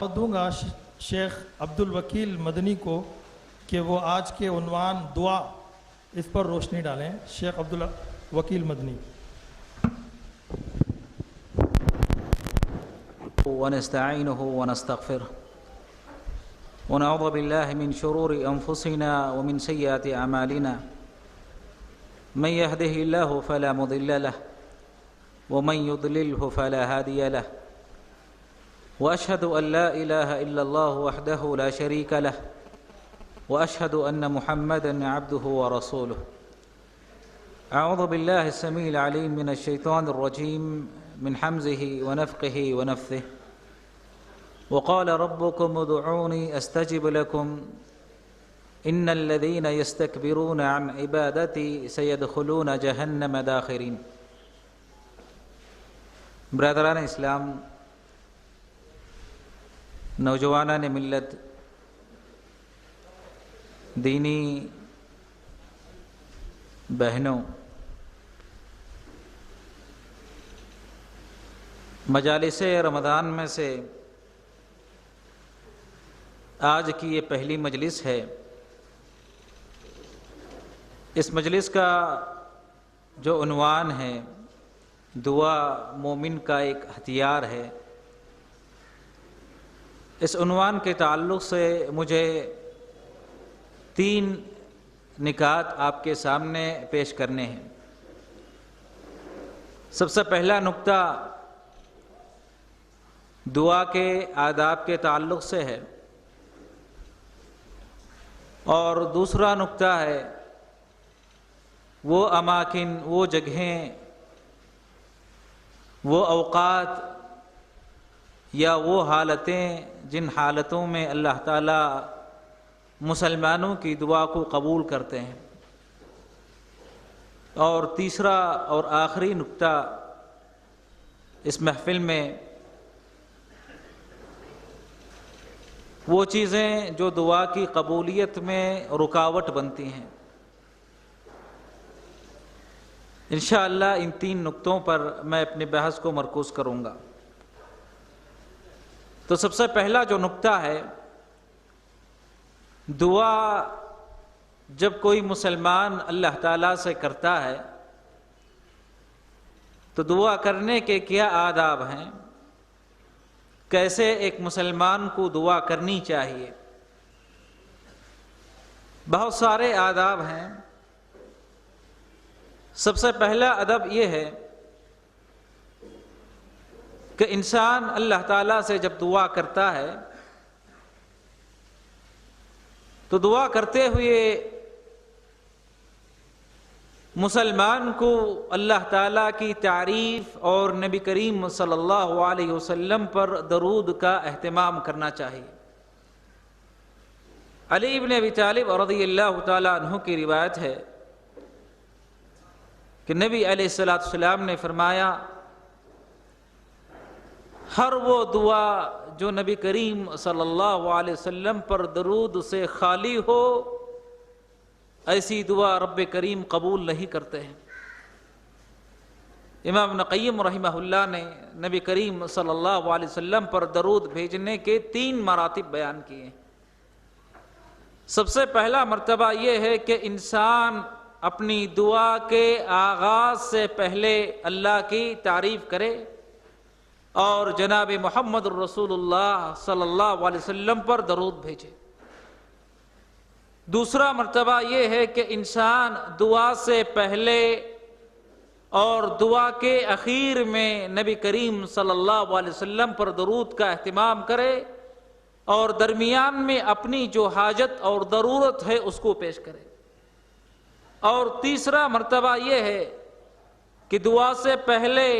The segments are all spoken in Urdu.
دوں گا شیخ عبدالوکیل مدنی کو کہ وہ آج کے عنوان دعا اس پر روشنی ڈالیں۔ شیخ عبدالوکیل مدنی۔ ونستعينه ونستغفره ونعوذ بالله من شرور أنفسنا ومن سيئات أعمالنا من يهده الله فلا مضل له ومن يضلله فلا هادي له وأشهد أن لا إله إلا الله وحده لا شريك له وأشهد أن محمدا عبده ورسوله أعوذ بالله السميع العليم من الشيطان الرجيم من حمزه ونفخه ونفثه وقال ربكم ادعوني استجب لكم ان الذين يستكبرون عن عبادتي سيدخلون جهنم داخرين۔ برادران اسلام، نوجوانان ملت، دینی بہنوں، مجالس رمضان میں سے آج کی یہ پہلی مجلس ہے۔ اس مجلس کا جو عنوان ہے دعا مومن کا ایک ہتھیار ہے، اس عنوان کے تعلق سے مجھے 3 نکات آپ کے سامنے پیش کرنے ہیں۔ سب سے پہلا نقطہ دعا کے آداب کے تعلق سے ہے، اور دوسرا نقطہ ہے وہ اماکن، وہ جگہیں، وہ اوقات یا وہ حالتیں جن حالتوں میں اللہ تعالیٰ مسلمانوں کی دعا کو قبول کرتے ہیں، اور تیسرا اور آخری نقطہ اس محفل میں وہ چیزیں جو دعا کی قبولیت میں رکاوٹ بنتی ہیں۔ انشاءاللہ ان 3 نقطوں پر میں اپنے بحث کو مرکوز کروں گا۔ تو سب سے پہلا جو نقطہ ہے، دعا جب کوئی مسلمان اللہ تعالیٰ سے کرتا ہے تو دعا کرنے کے کیا آداب ہیں، کیسے ایک مسلمان کو دعا کرنی چاہیے۔ بہت سارے آداب ہیں۔ سب سے پہلا ادب یہ ہے کہ انسان اللہ تعالیٰ سے جب دعا کرتا ہے تو دعا کرتے ہوئے مسلمان کو اللہ تعالیٰ کی تعریف اور نبی کریم صلی اللہ علیہ وسلم پر درود کا اہتمام کرنا چاہیے۔ علی بن ابی طالب رضی اللہ تعالیٰ عنہ کی روایت ہے کہ نبی علیہ السلام نے فرمایا، ہر وہ دعا جو نبی کریم صلی اللہ علیہ وسلم پر درود سے خالی ہو، ایسی دعا رب کریم قبول نہیں کرتے ہیں۔ امام ابن قیم رحمہ اللہ نے نبی کریم صلی اللہ علیہ وسلم پر درود بھیجنے کے 3 مراتب بیان کیے ہیں۔ سب سے پہلا مرتبہ یہ ہے کہ انسان اپنی دعا کے آغاز سے پہلے اللہ کی تعریف کرے اور جناب محمد الرسول اللہ صلی اللہ علیہ وسلم پر درود بھیجے۔ دوسرا مرتبہ یہ ہے کہ انسان دعا سے پہلے اور دعا کے اخیر میں نبی کریم صلی اللہ علیہ وسلم پر درود کا اہتمام کرے اور درمیان میں اپنی جو حاجت اور ضرورت ہے اس کو پیش کرے۔ اور تیسرا مرتبہ یہ ہے کہ دعا سے پہلے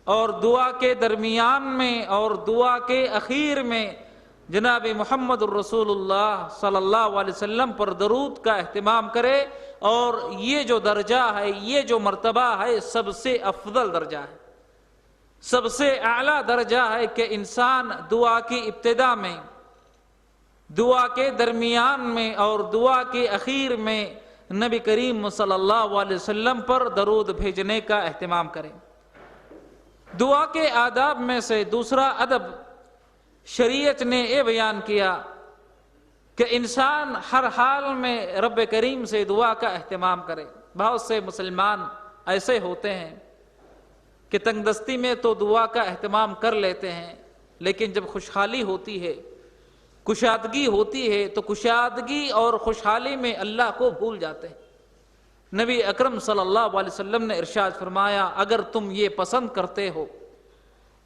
اور دعا کے درمیان میں اور دعا کے اخیر میں جناب محمد الرسول اللہ صلی اللہ علیہ وسلم پر درود کا اہتمام کرے، اور یہ جو درجہ ہے، یہ جو مرتبہ ہے، سب سے افضل درجہ ہے، سب سے اعلیٰ درجہ ہے کہ انسان دعا کی ابتدا میں، دعا کے درمیان میں اور دعا کے اخیر میں نبی کریم صلی اللہ علیہ وسلم پر درود بھیجنے کا اہتمام کریں۔ دعا کے آداب میں سے دوسرا ادب شریعت نے یہ بیان کیا کہ انسان ہر حال میں رب کریم سے دعا کا اہتمام کرے۔ بہت سے مسلمان ایسے ہوتے ہیں کہ تنگ دستی میں تو دعا کا اہتمام کر لیتے ہیں، لیکن جب خوشحالی ہوتی ہے، کشادگی ہوتی ہے، تو کشادگی اور خوشحالی میں اللہ کو بھول جاتے ہیں۔ نبی اکرم صلی اللہ علیہ وسلم نے ارشاد فرمایا، اگر تم یہ پسند کرتے ہو،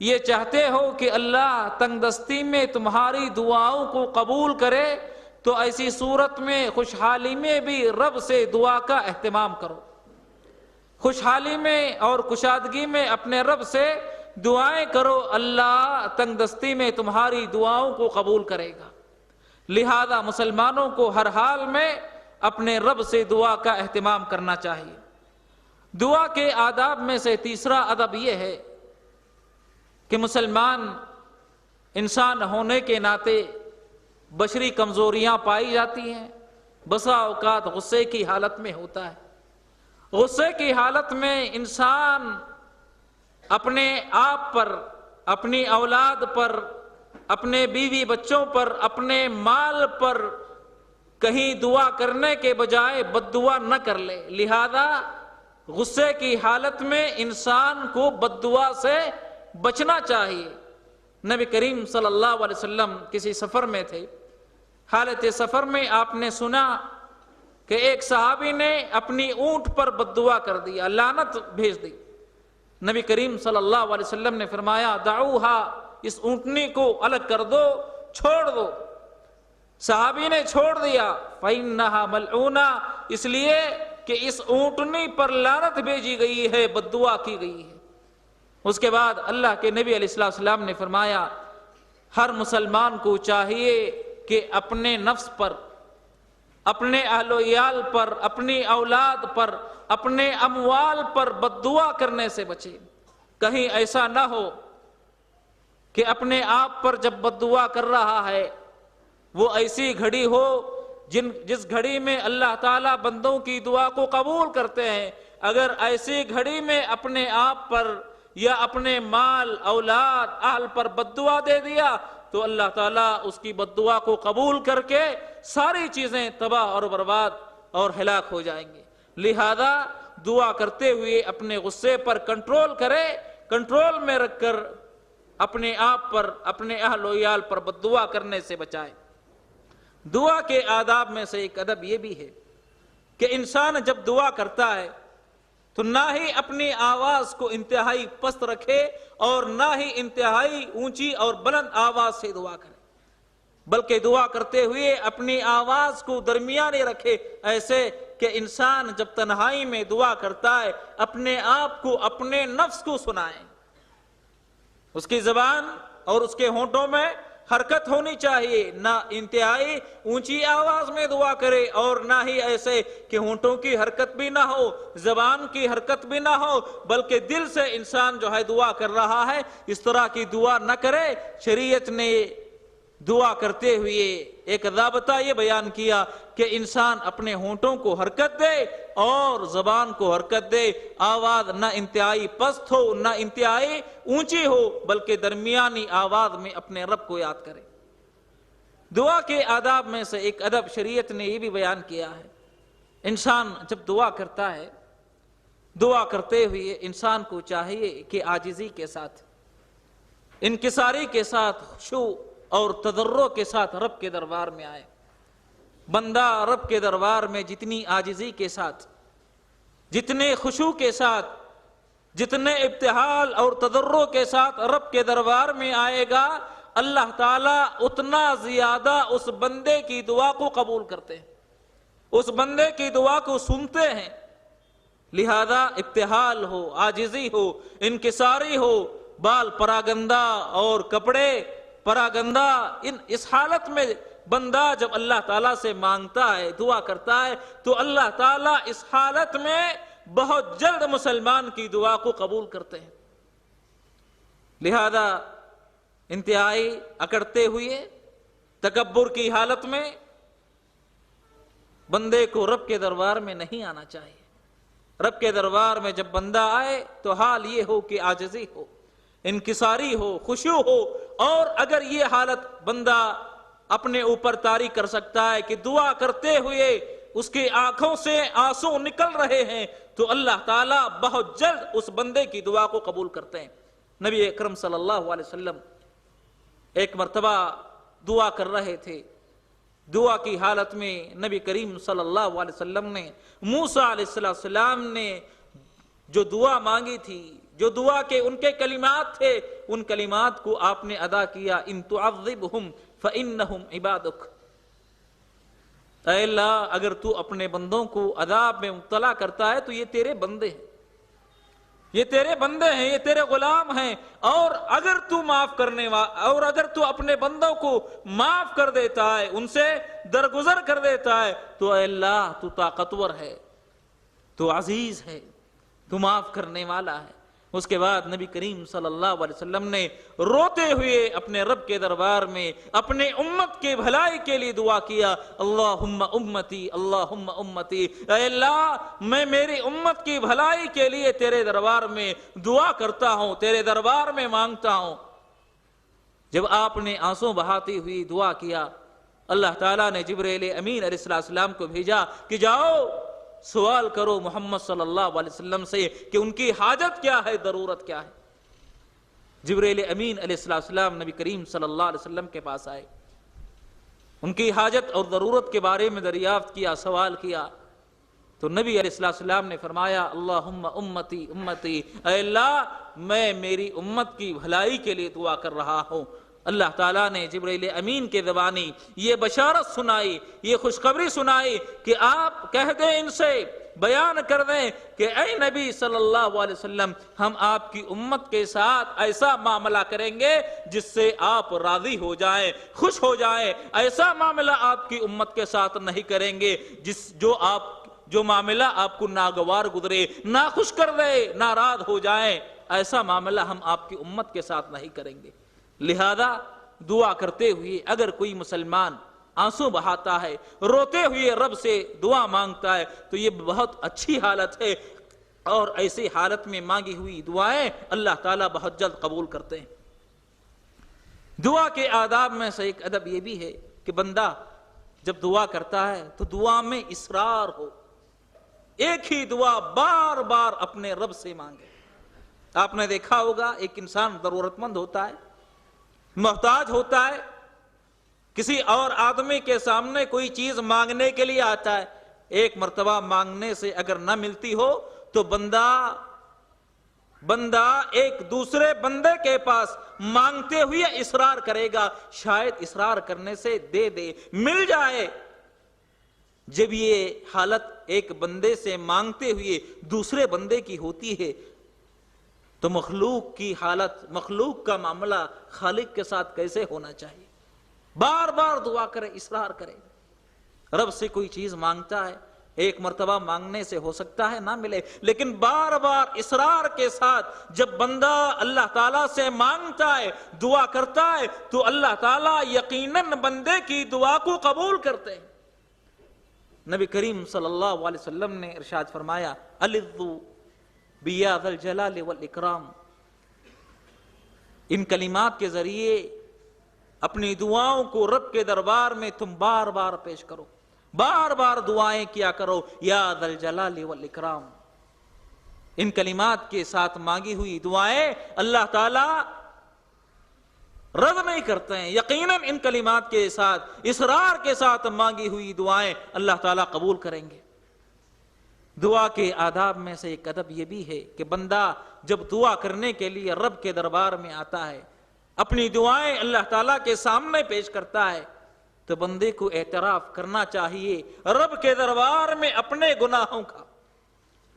یہ چاہتے ہو کہ اللہ تنگ دستی میں تمہاری دعاؤں کو قبول کرے، تو ایسی صورت میں خوشحالی میں بھی رب سے دعا کا اہتمام کرو۔ خوشحالی میں اور کشادگی میں اپنے رب سے دعائیں کرو، اللہ تنگ دستی میں تمہاری دعاؤں کو قبول کرے گا۔ لہذا مسلمانوں کو ہر حال میں اپنے رب سے دعا کا اہتمام کرنا چاہیے۔ دعا کے آداب میں سے تیسرا ادب یہ ہے کہ مسلمان انسان ہونے کے ناطے بشری کمزوریاں پائی جاتی ہیں، بسا اوقات غصے کی حالت میں ہوتا ہے۔ غصے کی حالت میں انسان اپنے آپ پر، اپنی اولاد پر، اپنے بیوی بچوں پر، اپنے مال پر کہیں دعا کرنے کے بجائے بد دعا نہ کر لے۔ لہذا غصے کی حالت میں انسان کو بد دعا سے بچنا چاہیے۔ نبی کریم صلی اللہ علیہ وسلم کسی سفر میں تھے، حالت سفر میں آپ نے سنا کہ ایک صحابی نے اپنی اونٹ پر بد دعا کر دیا، لعنت بھیج دی۔ نبی کریم صلی اللہ علیہ وسلم نے فرمایا، دعوہا، اس اونٹنی کو الگ کر دو، چھوڑ دو۔ صحابی نے چھوڑ دیا، فَإِنَّهَا مَلْعُونَةٌ، اس لیے کہ اس اونٹنی پر لعنت بھیجی گئی ہے، بد دعا کی گئی ہے۔ اس کے بعد اللہ کے نبی علیہ السلام نے فرمایا، ہر مسلمان کو چاہیے کہ اپنے نفس پر، اپنے اہل و عیال پر، اپنی اولاد پر، اپنے اموال پر بد دعا کرنے سے بچے۔ کہیں ایسا نہ ہو کہ اپنے آپ پر جب بد دعا کر رہا ہے وہ ایسی گھڑی ہو جس گھڑی میں اللہ تعالیٰ بندوں کی دعا کو قبول کرتے ہیں، اگر ایسی گھڑی میں اپنے آپ پر یا اپنے مال، اولاد، اہل پر بد دعا دے دیا تو اللہ تعالیٰ اس کی بد دعا کو قبول کر کے ساری چیزیں تباہ اور برباد اور ہلاک ہو جائیں گے۔ لہذا دعا کرتے ہوئے اپنے غصے پر کنٹرول کرے، کنٹرول میں رکھ کر اپنے آپ پر، اپنے اہل و عیال پر بد دعا کرنے سے بچائے۔ دعا کے آداب میں سے ایک ادب یہ بھی ہے کہ انسان جب دعا کرتا ہے تو نہ ہی اپنی آواز کو انتہائی پست رکھے اور نہ ہی انتہائی اونچی اور بلند آواز سے دعا کرے، بلکہ دعا کرتے ہوئے اپنی آواز کو درمیانے رکھے، ایسے کہ انسان جب تنہائی میں دعا کرتا ہے اپنے آپ کو، اپنے نفس کو سنائے۔ اس کی زبان اور اس کے ہونٹوں میں حرکت ہونی چاہیے، نہ انتہائی اونچی آواز میں دعا کرے اور نہ ہی ایسے کہ ہونٹوں کی حرکت بھی نہ ہو، زبان کی حرکت بھی نہ ہو، بلکہ دل سے انسان جو ہے دعا کر رہا ہے، اس طرح کی دعا نہ کرے۔ شریعت نے دعا کرتے ہوئے ایک ضابطہ یہ بیان کیا کہ انسان اپنے ہونٹوں کو حرکت دے اور زبان کو حرکت دے، آواز نہ انتہائی پست ہو نہ انتہائی اونچی ہو، بلکہ درمیانی آواز میں اپنے رب کو یاد کرے۔ دعا کے آداب میں سے ایک ادب شریعت نے یہ بھی بیان کیا ہے، انسان جب دعا کرتا ہے، دعا کرتے ہوئے انسان کو چاہیے کہ عاجزی کے ساتھ، انکساری کے ساتھ، خشوع اور تضرع کے ساتھ رب کے دربار میں آئے۔ بندہ رب کے دربار میں جتنی عاجزی کے ساتھ، جتنے خشوع کے ساتھ، جتنے ابتہال اور تضرع کے ساتھ رب کے دربار میں آئے گا، اللہ تعالیٰ اتنا زیادہ اس بندے کی دعا کو قبول کرتے ہیں، اس بندے کی دعا کو سنتے ہیں۔ لہذا ابتہال ہو، عاجزی ہو، انکساری ہو، بال پراگندہ اور کپڑے پراگندہ، اس حالت میں بندہ جب اللہ تعالیٰ سے مانگتا ہے، دعا کرتا ہے، تو اللہ تعالیٰ اس حالت میں بہت جلد مسلمان کی دعا کو قبول کرتے ہیں۔ لہذا انتہائی اکڑتے ہوئے تکبر کی حالت میں بندے کو رب کے دربار میں نہیں آنا چاہیے۔ رب کے دربار میں جب بندہ آئے تو حال یہ ہو کہ عاجزی ہو، انکساری ہو، خشوع ہو اور اگر یہ حالت بندہ اپنے اوپر طاری کر سکتا ہے کہ دعا کرتے ہوئے اس کی آنکھوں سے آنسو نکل رہے ہیں، تو اللہ تعالیٰ بہت جلد اس بندے کی دعا کو قبول کرتے ہیں۔ نبی اکرم صلی اللہ علیہ وسلم ایک مرتبہ دعا کر رہے تھے، دعا کی حالت میں نبی کریم صلی اللہ علیہ وسلم نے موسیٰ علیہ السلام نے جو دعا مانگی تھی، جو دعا کے ان کے کلمات تھے، ان کلمات کو آپ نے ادا کیا، ان تعذبہم فإنہم عبادک۔ اے اللہ، اگر تو اپنے بندوں کو عذاب میں مبتلا کرتا ہے تو یہ تیرے بندے ہیں، یہ تیرے بندے ہیں، یہ تیرے غلام ہیں، اور اگر تو معاف کرنے اور اگر تو اپنے بندوں کو معاف کر دیتا ہے، ان سے درگزر کر دیتا ہے، تو اے اللہ تو طاقتور ہے، تو عزیز ہے، تو معاف کرنے والا ہے۔ اس کے بعد نبی کریم صلی اللہ علیہ وسلم نے روتے ہوئے اپنے رب کے دربار میں اپنے امت کے بھلائی کے لیے دعا کیا، اللہم امتی اللہم امتی، اے اللہ میں میری امت کی بھلائی کے لیے تیرے دربار میں دعا کرتا ہوں، تیرے دربار میں مانگتا ہوں۔ جب آپ نے آنسو بہاتی ہوئی دعا کیا، اللہ تعالیٰ نے جبرائیل امین علیہ السلام کو بھیجا کہ جاؤ سوال کرو محمد صلی اللہ علیہ وسلم سے کہ ان کی حاجت کیا ہے، ضرورت کیا ہے۔ جبرائیل امین علیہ السلام نبی کریم صلی اللہ علیہ وسلم کے پاس آئے، ان کی حاجت اور ضرورت کے بارے میں دریافت کیا، سوال کیا، تو نبی علیہ السلام نے فرمایا، اللہم امتی امتی، اے اللہ میں میری امت کی بھلائی کے لیے دعا کر رہا ہوں۔ اللہ تعالیٰ نے جبرائیل امین کے زبانی یہ بشارت سنائی، یہ خوشخبری سنائی کہ آپ کہہ دیں، ان سے بیان کر دیں کہ اے نبی صلی اللہ علیہ وسلم، ہم آپ کی امت کے ساتھ ایسا معاملہ کریں گے جس سے آپ راضی ہو جائیں، خوش ہو جائیں۔ ایسا معاملہ آپ کی امت کے ساتھ نہیں کریں گے جو معاملہ آپ کو ناگوار گزرے، ناخوش کر دے، ناراض ہو جائیں، ایسا معاملہ ہم آپ کی امت کے ساتھ نہیں کریں گے۔ لہذا دعا کرتے ہوئے اگر کوئی مسلمان آنسو بہاتا ہے، روتے ہوئے رب سے دعا مانگتا ہے، تو یہ بہت اچھی حالت ہے، اور ایسی حالت میں مانگی ہوئی دعائیں اللہ تعالیٰ بہت جلد قبول کرتے ہیں۔ دعا کے آداب میں سے ایک ادب یہ بھی ہے کہ بندہ جب دعا کرتا ہے تو دعا میں اصرار ہو، ایک ہی دعا بار بار اپنے رب سے مانگے۔ آپ نے دیکھا ہوگا ایک انسان ضرورت مند ہوتا ہے، محتاج ہوتا ہے، کسی اور آدمی کے سامنے کوئی چیز مانگنے کے لیے آتا ہے، ایک مرتبہ مانگنے سے اگر نہ ملتی ہو تو بندہ ایک دوسرے بندے کے پاس مانگتے ہوئے اصرار کرے گا، شاید اصرار کرنے سے دے دے، مل جائے۔ جب یہ حالت ایک بندے سے مانگتے ہوئے دوسرے بندے کی ہوتی ہے تو مخلوق کی حالت، مخلوق کا معاملہ خالق کے ساتھ کیسے ہونا چاہیے؟ بار بار دعا کرے، اصرار کرے۔ رب سے کوئی چیز مانگتا ہے، ایک مرتبہ مانگنے سے ہو سکتا ہے نہ ملے، لیکن بار بار اصرار کے ساتھ جب بندہ اللہ تعالیٰ سے مانگتا ہے، دعا کرتا ہے، تو اللہ تعالیٰ یقیناً بندے کی دعا کو قبول کرتے ہیں۔ نبی کریم صلی اللہ علیہ وسلم نے ارشاد فرمایا، الذو بیا ذا الجلال والاکرام، ان کلمات کے ذریعے اپنی دعاؤں کو رب کے دربار میں تم بار بار پیش کرو، بار بار دعائیں کیا کرو، یا ذا الجلال والاکرام۔ ان کلمات کے ساتھ مانگی ہوئی دعائیں اللہ تعالیٰ رد نہیں کرتے ہیں، یقیناً ان کلمات کے ساتھ، اصرار کے ساتھ مانگی ہوئی دعائیں اللہ تعالیٰ قبول کریں گے۔ دعا کے آداب میں سے ایک ادب یہ بھی ہے کہ بندہ جب دعا کرنے کے لیے رب کے دربار میں آتا ہے، اپنی دعائیں اللہ تعالیٰ کے سامنے پیش کرتا ہے، تو بندے کو اعتراف کرنا چاہیے رب کے دربار میں اپنے گناہوں کا،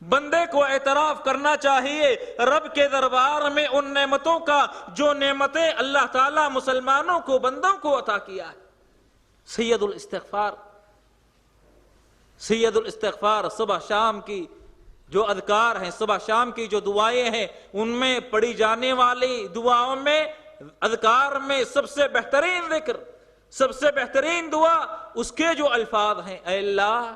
بندے کو اعتراف کرنا چاہیے رب کے دربار میں ان نعمتوں کا جو نعمتیں اللہ تعالیٰ مسلمانوں کو، بندوں کو عطا کیا ہے۔ سید الاستغفار، صبح شام کی جو اذکار ہیں، صبح شام کی جو دعائیں ہیں، ان میں پڑھی جانے والی دعاؤں میں، اذکار میں سب سے بہترین ذکر، سب سے بہترین دعا اس کے جو الفاظ ہیں، اے اللہ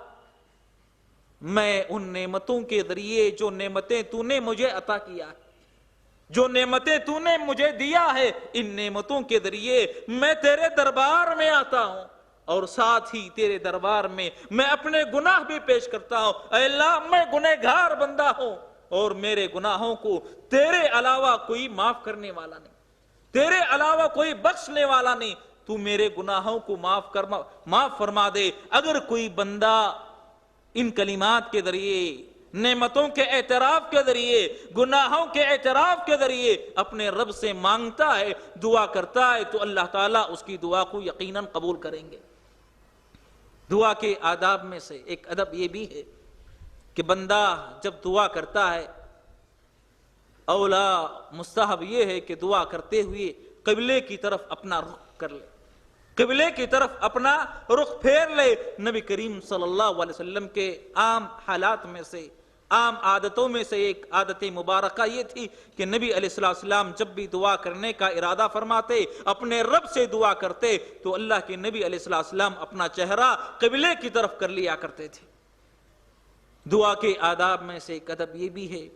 میں ان نعمتوں کے ذریعے جو نعمتیں تو نے مجھے عطا کیا ہے، جو نعمتیں تو نے مجھے دیا ہے، ان نعمتوں کے ذریعے میں تیرے دربار میں آتا ہوں، اور ساتھ ہی تیرے دربار میں میں اپنے گناہ بھی پیش کرتا ہوں۔ اے اللہ، میں گنہگار بندہ ہوں، اور میرے گناہوں کو تیرے علاوہ کوئی معاف کرنے والا نہیں، تیرے علاوہ کوئی بخشنے والا نہیں، تو میرے گناہوں کو معاف فرما دے۔ اگر کوئی بندہ ان کلمات کے ذریعے، نعمتوں کے اعتراف کے ذریعے، گناہوں کے اعتراف کے ذریعے اپنے رب سے مانگتا ہے، دعا کرتا ہے، تو اللہ تعالیٰ اس کی دعا کو یقیناً قبول کریں گے۔ دعا کے آداب میں سے ایک ادب یہ بھی ہے کہ بندہ جب دعا کرتا ہے، اولا مستحب یہ ہے کہ دعا کرتے ہوئے قبلے کی طرف اپنا رخ کر لے، قبلے کی طرف اپنا رخ پھیر لے۔ نبی کریم صلی اللہ علیہ وسلم کے عام حالات میں سے، عام عادتوں میں سے ایک عادت مبارکہ یہ تھی کہ نبی علیہ السلام جب بھی دعا کرنے کا ارادہ فرماتے، اپنے رب سے دعا کرتے، تو اللہ کے نبی علیہ السلام اپنا چہرہ قبلے کی طرف کر لیا کرتے تھے۔ دعا کے آداب میں سے ایک ادب یہ بھی ہے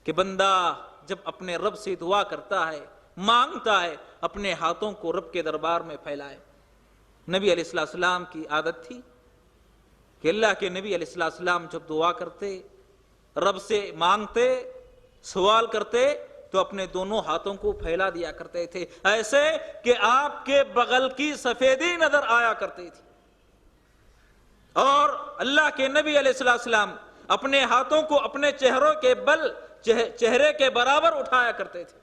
کہ بندہ جب اپنے رب سے دعا کرتا ہے، مانگتا ہے، اپنے ہاتھوں کو رب کے دربار میں پھیلائے۔ نبی علیہ السلام کی عادت تھی کہ اللہ کے نبی علیہ السلام جب دعا کرتے، رب سے مانگتے، سوال کرتے، تو اپنے دونوں ہاتھوں کو پھیلا دیا کرتے تھے، ایسے کہ آپ کے بغل کی سفیدی نظر آیا کرتی تھی۔ اور اللہ کے نبی علیہ السلام اپنے ہاتھوں کو اپنے چہرے کے برابر اٹھایا کرتے تھے،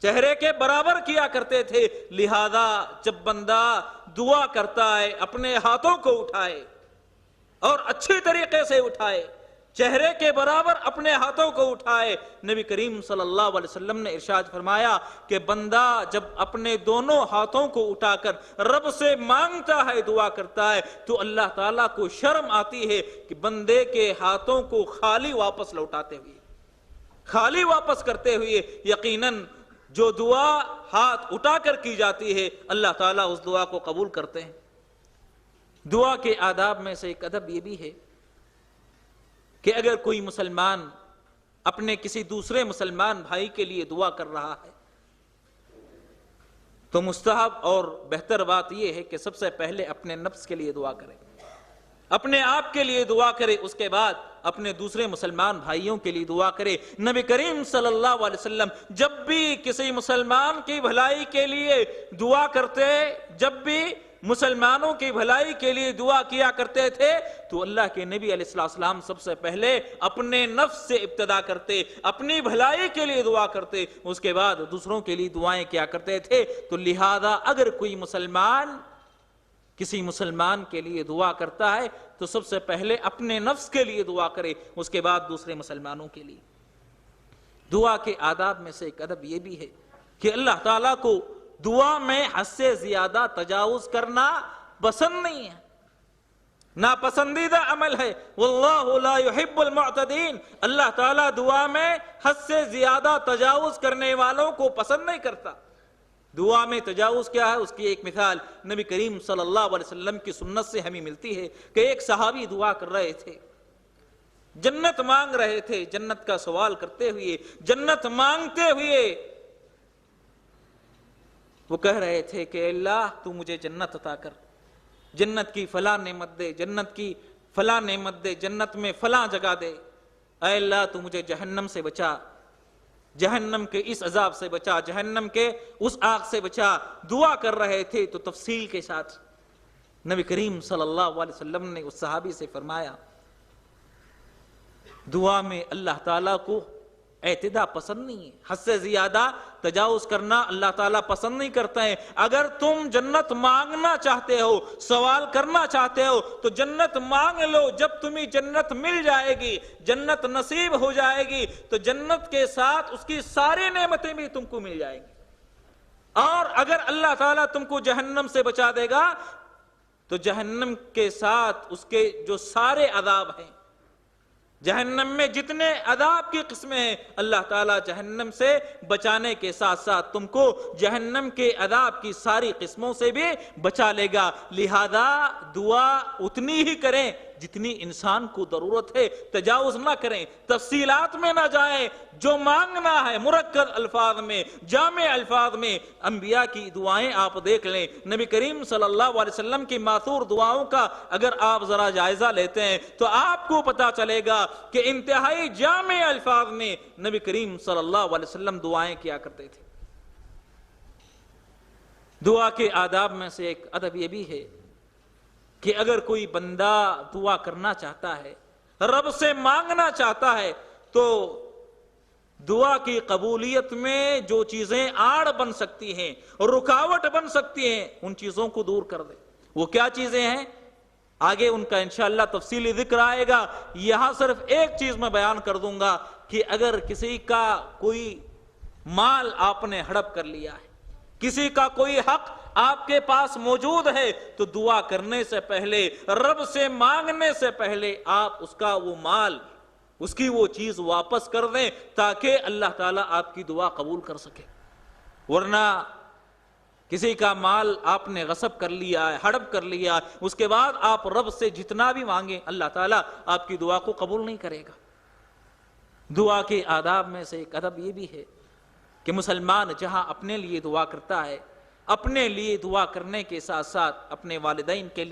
چہرے کے برابر کیا کرتے تھے۔ لہذا جب بندہ دعا کرتا ہے، اپنے ہاتھوں کو اٹھائے اور اچھی طریقے سے اٹھائے، چہرے کے برابر اپنے ہاتھوں کو اٹھائے۔ نبی کریم صلی اللہ علیہ وسلم نے ارشاد فرمایا کہ بندہ جب اپنے دونوں ہاتھوں کو اٹھا کر رب سے مانگتا ہے، دعا کرتا ہے، تو اللہ تعالیٰ کو شرم آتی ہے کہ بندے کے ہاتھوں کو خالی واپس لوٹاتے ہوئے، خالی واپس کرتے ہوئے، یقیناً جو دعا ہاتھ اٹھا کر کی جاتی ہے، اللہ تعالیٰ اس دعا کو قبول کرتے ہیں۔ دعا کے آداب میں سے ایک ادب یہ بھی ہے کہ اگر کوئی مسلمان اپنے کسی دوسرے مسلمان بھائی کے لیے دعا کر رہا ہے، تو مستحب اور بہتر بات یہ ہے کہ سب سے پہلے اپنے نفس کے لیے دعا کرے، اپنے آپ کے لیے دعا کرے، اس کے بعد اپنے دوسرے مسلمان بھائیوں کے لیے دعا کرے۔ نبی کریم صلی اللہ علیہ وسلم جب بھی کسی مسلمان کی بھلائی کے لیے دعا کرتے، جب بھی مسلمانوں کی بھلائی کے لیے دعا کیا کرتے تھے، تو اللہ کے نبی علیہ السلام سب سے پہلے اپنے نفس سے ابتدا کرتے، اپنی بھلائی کے لیے دعا کرتے، اس کے بعد دوسروں کے لیے دعائیں کیا کرتے تھے۔ تو لہذا اگر کوئی مسلمان کسی مسلمان کے لیے دعا کرتا ہے، تو سب سے پہلے اپنے نفس کے لیے دعا کرے، اس کے بعد دوسرے مسلمانوں کے لیے۔ دعا کے آداب میں سے ایک ادب یہ بھی ہے کہ اللہ تعالیٰ کو دعا میں حد سے زیادہ تجاوز کرنا پسند نہیں ہے، ناپسندیدہ عمل ہے۔ واللہ لا يحب المعتدین، اللہ تعالیٰ دعا میں حد سے زیادہ تجاوز کرنے والوں کو پسند نہیں کرتا۔ دعا میں تجاوز کیا ہے، اس کی ایک مثال نبی کریم صلی اللہ علیہ وسلم کی سنت سے ہمیں ملتی ہے کہ ایک صحابی دعا کر رہے تھے، جنت مانگ رہے تھے، جنت کا سوال کرتے ہوئے، جنت مانگتے ہوئے وہ کہہ رہے تھے کہ اللہ تو مجھے جنت عطا کر، جنت کی فلاں نعمت دے، جنت کی فلاں نعمت دے، جنت میں فلاں جگہ دے، اے اللہ تو مجھے جہنم سے بچا، جہنم کے اس عذاب سے بچا، جہنم کے اس آگ سے بچا۔ دعا کر رہے تھے تو تفصیل کے ساتھ نبی کریم صلی اللہ علیہ وسلم نے اس صحابی سے فرمایا، دعا میں اللہ تعالیٰ کو اعتداء پسند نہیں ہے، حد سے زیادہ تجاوز کرنا اللہ تعالیٰ پسند نہیں کرتا ہے۔ اگر تم جنت مانگنا چاہتے ہو، سوال کرنا چاہتے ہو، تو جنت مانگ لو، جب تمہیں جنت مل جائے گی، جنت نصیب ہو جائے گی، تو جنت کے ساتھ اس کی ساری نعمتیں بھی تم کو مل جائیں گی۔ اور اگر اللہ تعالیٰ تم کو جہنم سے بچا دے گا، تو جہنم کے ساتھ اس کے جو سارے عذاب ہیں، جہنم میں جتنے عذاب کی قسمیں ہیں، اللہ تعالیٰ جہنم سے بچانے کے ساتھ ساتھ تم کو جہنم کے عذاب کی ساری قسموں سے بھی بچا لے گا۔ لہذا دعا اتنی ہی کریں جتنی انسان کو ضرورت ہے تجاوز نہ کریں، تفصیلات میں نہ جائیں، جو مانگنا ہے مرکب الفاظ میں، جامع الفاظ میں۔ انبیاء کی دعائیں آپ دیکھ لیں، نبی کریم صلی اللہ علیہ وسلم کی ماثور دعاؤں کا اگر آپ ذرا جائزہ لیتے ہیں تو آپ کو پتا چلے گا کہ انتہائی جامع الفاظ میں نبی کریم صلی اللہ علیہ وسلم دعائیں کیا کرتے تھے۔ دعا کے آداب میں سے ایک ادب یہ بھی ہے کہ اگر کوئی بندہ دعا کرنا چاہتا ہے، رب سے مانگنا چاہتا ہے، تو دعا کی قبولیت میں جو چیزیں آڑ بن سکتی ہیں، رکاوٹ بن سکتی ہیں، ان چیزوں کو دور کر دے۔ وہ کیا چیزیں ہیں؟ آگے ان کا انشاءاللہ تفصیلی ذکر آئے گا، یہاں صرف ایک چیز میں بیان کر دوں گا کہ اگر کسی کا کوئی مال آپ نے ہڑپ کر لیا ہے، کسی کا کوئی حق آپ کے پاس موجود ہے، تو دعا کرنے سے پہلے، رب سے مانگنے سے پہلے آپ اس کا وہ مال، اس کی وہ چیز واپس کر دیں تاکہ اللہ تعالیٰ آپ کی دعا قبول کر سکے۔ ورنہ کسی کا مال آپ نے غصب کر لیا ہے، ہڑپ کر لیا ہے، اس کے بعد آپ رب سے جتنا بھی مانگیں اللہ تعالیٰ آپ کی دعا کو قبول نہیں کرے گا۔ دعا کے آداب میں سے ایک ادب یہ بھی ہے کہ مسلمان جہاں اپنے لیے دعا کرتا ہے، اپنے لیے دعا کرنے کے ساتھ ساتھ اپنے والدین کے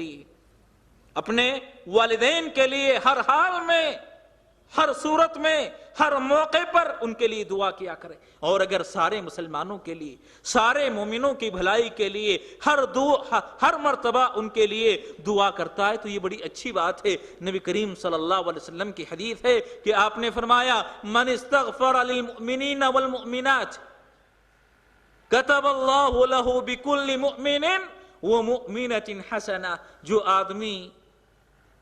لیے ہر حال میں، ہر صورت میں، ہر موقع پر ان کے لیے دعا کیا کرے۔ اور اگر سارے مسلمانوں کے لیے، سارے مومنوں کی بھلائی کے لیے ہر مرتبہ ان کے لیے دعا کرتا ہے تو یہ بڑی اچھی بات ہے۔ نبی کریم صلی اللہ علیہ وسلم کی حدیث ہے کہ آپ نے فرمایا من استغفر للمؤمنین والمؤمنات کتب اللہ لہ بکل مؤمن ومؤمنۃ حسنہ۔ جو آدمی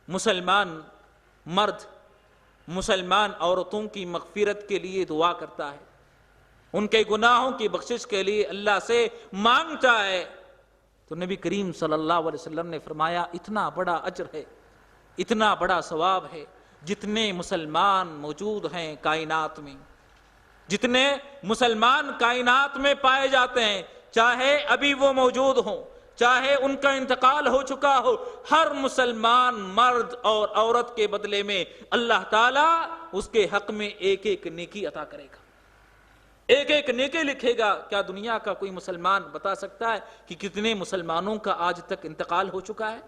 مسلمان مرد، مسلمان عورتوں کی مغفرت کے لیے دعا کرتا ہے، ان کے گناہوں کی بخشش کے لیے اللہ سے مانگتا ہے، تو نبی کریم صلی اللہ علیہ وسلم نے فرمایا اتنا بڑا اجر ہے، اتنا بڑا ثواب ہے، جتنے مسلمان موجود ہیں کائنات میں، جتنے مسلمان کائنات میں پائے جاتے ہیں، چاہے ابھی وہ موجود ہوں، چاہے ان کا انتقال ہو چکا ہو، ہر مسلمان مرد اور عورت کے بدلے میں اللہ تعالیٰ اس کے حق میں ایک ایک نیکی عطا کرے گا، ایک ایک نیکی لکھے گا۔ کیا دنیا کا کوئی مسلمان بتا سکتا ہے کہ کتنے مسلمانوں کا آج تک انتقال ہو چکا ہے؟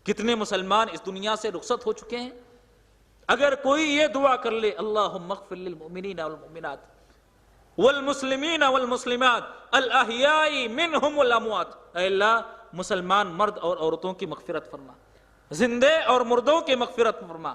کتنے مسلمان اس دنیا سے رخصت ہو چکے ہیں؟ اگر کوئی یہ دعا کر لے اللہم اغفر للمؤمنین والمؤمنات والمسلمین والمسلمات الاحیاء منہم والاموات، اے اللہ مسلمان مرد اور عورتوں کی مغفرت فرما، زندے اور مردوں کی مغفرت فرما،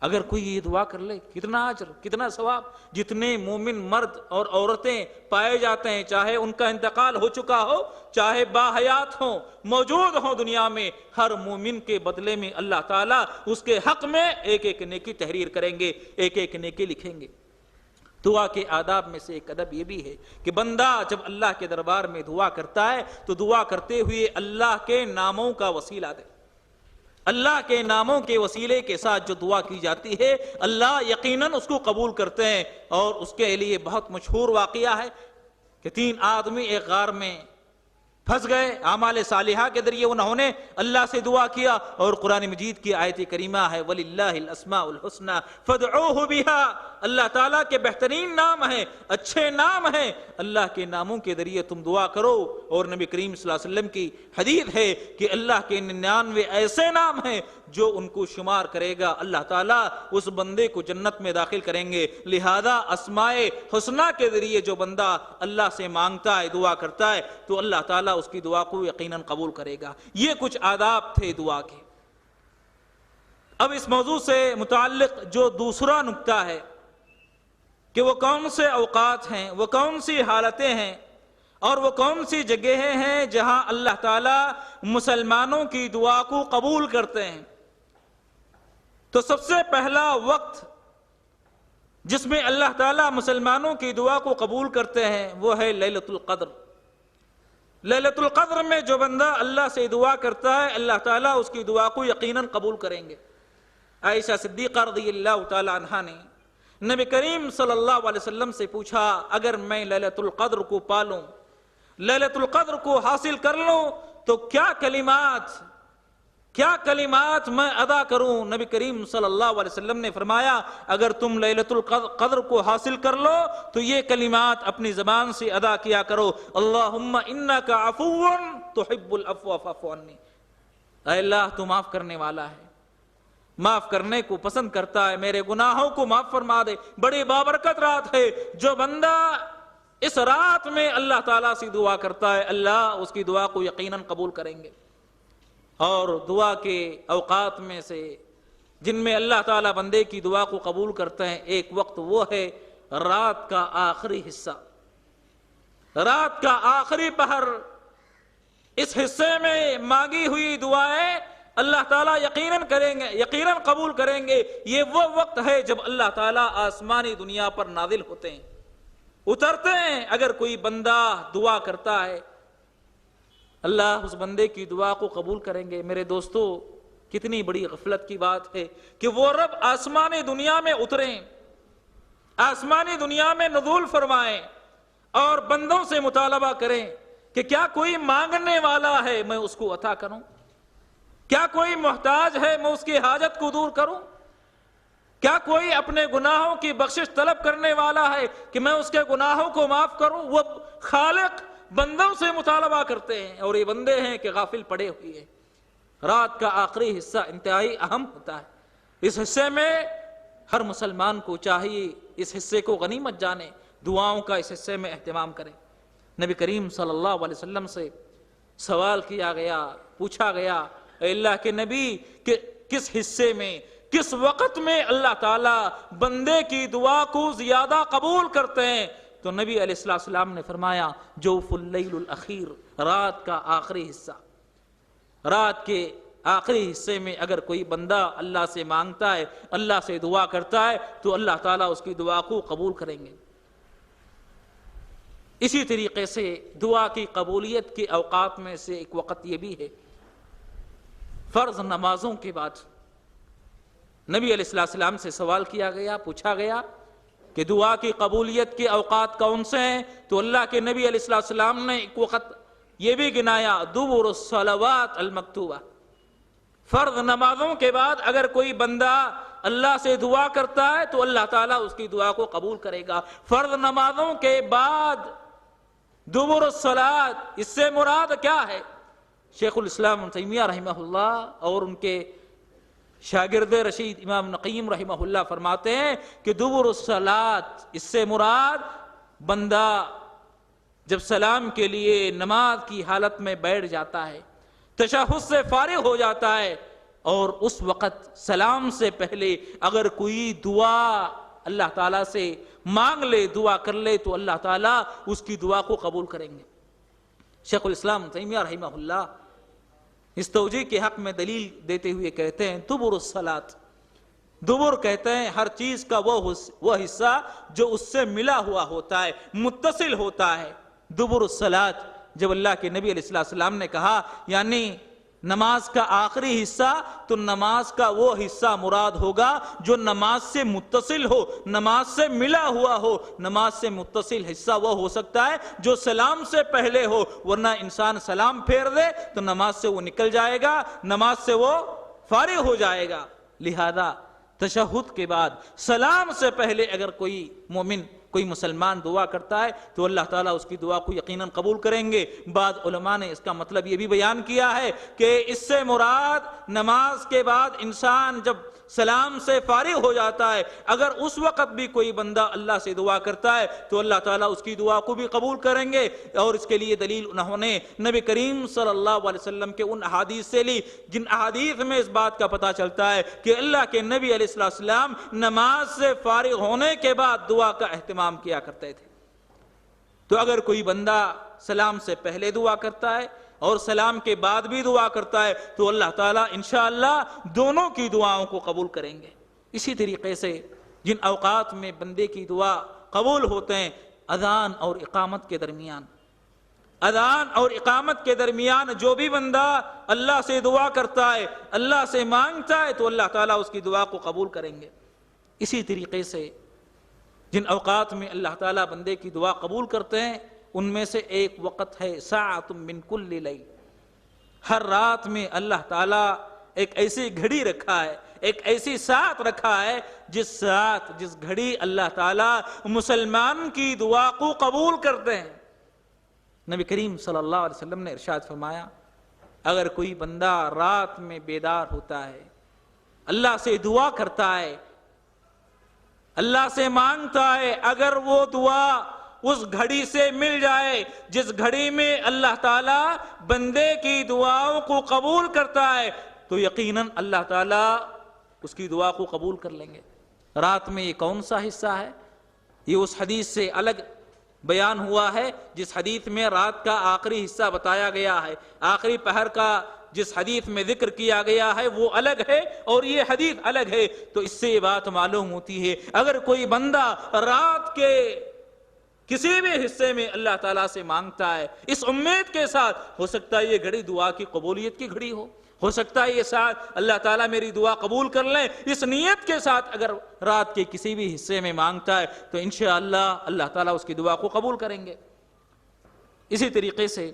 اگر کوئی یہ دعا کر لے کتنا اجر، کتنا ثواب۔ جتنے مومن مرد اور عورتیں پائے جاتے ہیں، چاہے ان کا انتقال ہو چکا ہو، چاہے باحیات ہوں، موجود ہوں دنیا میں، ہر مومن کے بدلے میں اللہ تعالیٰ اس کے حق میں ایک ایک نیکی تحریر کریں گے، ایک ایک نیکی لکھیں گے۔ دعا کے آداب میں سے ایک ادب یہ بھی ہے کہ بندہ جب اللہ کے دربار میں دعا کرتا ہے تو دعا کرتے ہوئے اللہ کے ناموں کا وسیلہ دے۔ اللہ کے ناموں کے وسیلے کے ساتھ جو دعا کی جاتی ہے اللہ یقیناً اس کو قبول کرتے ہیں۔ اور اس کے لیے بہت مشہور واقعہ ہے کہ 3 آدمی ایک غار میں پھنس گئے، اعمال صالحہ کے ذریعے انہوں نے اللہ سے دعا کیا، اور قرآن مجید کی آیت کریمہ ہے وَلِلَّهِ الْأَسْمَاءُ الْحُسْنَى فَادْعُوهُ بِهَا، اللہ تعالیٰ کے بہترین نام ہیں، اچھے نام ہیں، اللہ کے ناموں کے ذریعے تم دعا کرو۔ اور نبی کریم صلی اللہ علیہ وسلم کی حدیث ہے کہ اللہ کے 99 ایسے نام ہیں جو ان کو شمار کرے گا اللہ تعالیٰ اس بندے کو جنت میں داخل کریں گے۔ لہذا اسماء حسنہ کے ذریعے جو بندہ اللہ سے مانگتا ہے، دعا کرتا ہے، تو اللہ تعالیٰ اس کی دعا کو یقیناً قبول کرے گا۔ یہ کچھ آداب تھے دعا کے۔ اب اس موضوع سے متعلق جو دوسرا نکتہ ہے کہ وہ کون سے اوقات ہیں، وہ کون سی حالتیں ہیں، اور وہ کون سی جگہیں ہیں جہاں اللہ تعالیٰ مسلمانوں کی دعا کو قبول کرتے ہیں۔ تو سب سے پہلا وقت جس میں اللہ تعالیٰ مسلمانوں کی دعا کو قبول کرتے ہیں وہ ہے لیلۃ القدر۔ لیلۃ القدر میں جو بندہ اللہ سے دعا کرتا ہے اللہ تعالیٰ اس کی دعا کو یقیناً قبول کریں گے۔ عائشہ صدیقہ رضی اللہ تعالی عنہا نے نبی کریم صلی اللہ علیہ وسلم سے پوچھا اگر میں لیلۃ القدر کو پالوں، لیلۃ القدر کو حاصل کر لوں تو کیا کلمات کیا کلمات میں ادا کروں؟ نبی کریم صلی اللہ علیہ وسلم نے فرمایا اگر تم لیلۃ القدر کو حاصل کر لو تو یہ کلمات اپنی زبان سے ادا کیا کرو، اللہم انک عفو تحب العفو فاعف عنی، اے اللہ تو معاف کرنے والا ہے، معاف کرنے کو پسند کرتا ہے، میرے گناہوں کو معاف فرما دے۔ بڑی بابرکت رات ہے، جو بندہ اس رات میں اللہ تعالیٰ سے دعا کرتا ہے اللہ اس کی دعا کو یقیناً قبول کریں گے۔ اور دعا کے اوقات میں سے جن میں اللہ تعالیٰ بندے کی دعا کو قبول کرتے ہیں ایک وقت وہ ہے رات کا آخری حصہ، رات کا آخری پہر۔ اس حصے میں مانگی ہوئی دعائیں اللہ تعالیٰ یقیناً کریں گے، یقیناً قبول کریں گے۔ یہ وہ وقت ہے جب اللہ تعالیٰ آسمانی دنیا پر نازل ہوتے ہیں، اترتے ہیں۔ اگر کوئی بندہ دعا کرتا ہے اللہ اس بندے کی دعا کو قبول کریں گے۔ میرے دوستو، کتنی بڑی غفلت کی بات ہے کہ وہ رب آسمانی دنیا میں اتریں، آسمانی دنیا میں نزول فرمائیں اور بندوں سے مطالبہ کریں کہ کیا کوئی مانگنے والا ہے میں اس کو عطا کروں، کیا کوئی محتاج ہے میں اس کی حاجت کو دور کروں، کیا کوئی اپنے گناہوں کی بخشش طلب کرنے والا ہے کہ میں اس کے گناہوں کو معاف کروں۔ وہ خالق بندوں سے مطالبہ کرتے ہیں اور یہ بندے ہیں کہ غافل پڑے ہوئے ہیں۔ رات کا آخری حصہ انتہائی اہم ہوتا ہے، اس حصے میں ہر مسلمان کو چاہیے اس حصے کو غنیمت جانے، دعاؤں کا اس حصے میں اہتمام کریں۔ نبی کریم صلی اللہ علیہ وسلم سے سوال کیا گیا، پوچھا گیا اے اللہ کے نبی کہ کس حصے میں، کس وقت میں اللہ تعالیٰ بندے کی دعا کو زیادہ قبول کرتے ہیں؟ تو نبی علیہ السلام نے فرمایا جوف اللیل الاخیر، رات کا آخری حصہ۔ رات کے آخری حصے میں اگر کوئی بندہ اللہ سے مانگتا ہے، اللہ سے دعا کرتا ہے تو اللہ تعالیٰ اس کی دعا کو قبول کریں گے۔ اسی طریقے سے دعا کی قبولیت کے اوقات میں سے ایک وقت یہ بھی ہے فرض نمازوں کے بعد۔ نبی علیہ السلام سے سوال کیا گیا، پوچھا گیا کہ دعا کی قبولیت کے اوقات کون سے ہیں؟ تو اللہ کے نبی علیہ السلام نے ایک وقت یہ بھی گنایا دبر الصلوات المکتوبہ، فرض نمازوں کے بعد اگر کوئی بندہ اللہ سے دعا کرتا ہے تو اللہ تعالیٰ اس کی دعا کو قبول کرے گا۔ فرض نمازوں کے بعد دبر الصلاۃ، اس سے مراد کیا ہے؟ شیخ الاسلام ابن تیمیہ رحمہ اللہ اور ان کے شاگرد رشید امام نقیم رحمہ اللہ فرماتے ہیں کہ دبر الصلاۃ اس سے مراد بندہ جب سلام کے لیے نماز کی حالت میں بیٹھ جاتا ہے، تشہد سے فارغ ہو جاتا ہے اور اس وقت سلام سے پہلے اگر کوئی دعا اللہ تعالیٰ سے مانگ لے، دعا کر لے تو اللہ تعالیٰ اس کی دعا کو قبول کریں گے۔ شیخ الاسلام تیمیہ رحمہ اللہ اس توجیہ کے حق میں دلیل دیتے ہوئے کہتے ہیں دبر الصلاۃ، دبر کہتے ہیں ہر چیز کا وہ حصہ جو اس سے ملا ہوا ہوتا ہے، متصل ہوتا ہے۔ دبر الصلاۃ جب اللہ کے نبی علیہ السلام نے کہا یعنی نماز کا آخری حصہ، تو نماز کا وہ حصہ مراد ہوگا جو نماز سے متصل ہو، نماز سے ملا ہوا ہو۔ نماز سے متصل حصہ وہ ہو سکتا ہے جو سلام سے پہلے ہو، ورنہ انسان سلام پھیر دے تو نماز سے وہ نکل جائے گا، نماز سے وہ فارغ ہو جائے گا۔ لہذا تشہد کے بعد سلام سے پہلے اگر کوئی مومن، کوئی مسلمان دعا کرتا ہے تو اللہ تعالیٰ اس کی دعا کو یقیناً قبول کریں گے۔ بعض علماء نے اس کا مطلب یہ بھی بیان کیا ہے کہ اس سے مراد نماز کے بعد انسان جب سلام سے فارغ ہو جاتا ہے، اگر اس وقت بھی کوئی بندہ اللہ سے دعا کرتا ہے تو اللہ تعالیٰ اس کی دعا کو بھی قبول کریں گے۔ اور اس کے لیے دلیل انہوں نے نبی کریم صلی اللہ علیہ وسلم کے ان احادیث سے لی جن احادیث میں اس بات کا پتہ چلتا ہے کہ اللہ کے نبی علیہ السلام نماز سے فارغ ہونے کے بعد دعا کا اہتمام کیا کرتے تھے۔ تو اگر کوئی بندہ سلام سے پہلے دعا کرتا ہے اور سلام کے بعد بھی دعا کرتا ہے تو اللہ تعالیٰ انشاءاللہ دونوں کی دعاؤں کو قبول کریں گے۔ اسی طریقے سے جن اوقات میں بندے کی دعا قبول ہوتے ہیں اذان اور اقامت کے درمیان، اذان اور اقامت کے درمیان جو بھی بندہ اللہ سے دعا کرتا ہے، اللہ سے مانگتا ہے تو اللہ تعالیٰ اس کی دعا کو قبول کریں گے۔ اسی طریقے سے جن اوقات میں اللہ تعالیٰ بندے کی دعا قبول کرتے ہیں ان میں سے ایک وقت ہے ساعۃ من کل لیل، ہر رات میں اللہ تعالیٰ ایک ایسی گھڑی رکھا ہے، ایک ایسی ساعت رکھا ہے جس گھڑی اللہ تعالیٰ مسلمان کی دعا کو قبول کرتے ہیں۔ نبی کریم صلی اللہ علیہ وسلم نے ارشاد فرمایا، اگر کوئی بندہ رات میں بیدار ہوتا ہے، اللہ سے دعا کرتا ہے، اللہ سے مانگتا ہے، اگر وہ دعا اس گھڑی سے مل جائے جس گھڑی میں اللہ تعالیٰ بندے کی دعاؤں کو قبول کرتا ہے، تو یقیناً اللہ تعالیٰ اس کی دعا کو قبول کر لیں گے۔ رات میں یہ کون سا حصہ ہے؟ یہ اس حدیث سے الگ بیان ہوا ہے جس حدیث میں رات کا آخری حصہ بتایا گیا ہے، آخری پہر کا جس حدیث میں ذکر کیا گیا ہے وہ الگ ہے اور یہ حدیث الگ ہے۔ تو اس سے یہ بات معلوم ہوتی ہے، اگر کوئی بندہ رات کے کسی بھی حصے میں اللہ تعالیٰ سے مانگتا ہے اس امید کے ساتھ، ہو سکتا ہے یہ گھڑی دعا کی قبولیت کی گھڑی ہو سکتا ہے یہ ساتھ اللہ تعالیٰ میری دعا قبول کر لیں، اس نیت کے ساتھ اگر رات کے کسی بھی حصے میں مانگتا ہے تو انشاءاللہ اللہ تعالیٰ اس کی دعا کو قبول کریں گے۔ اسی طریقے سے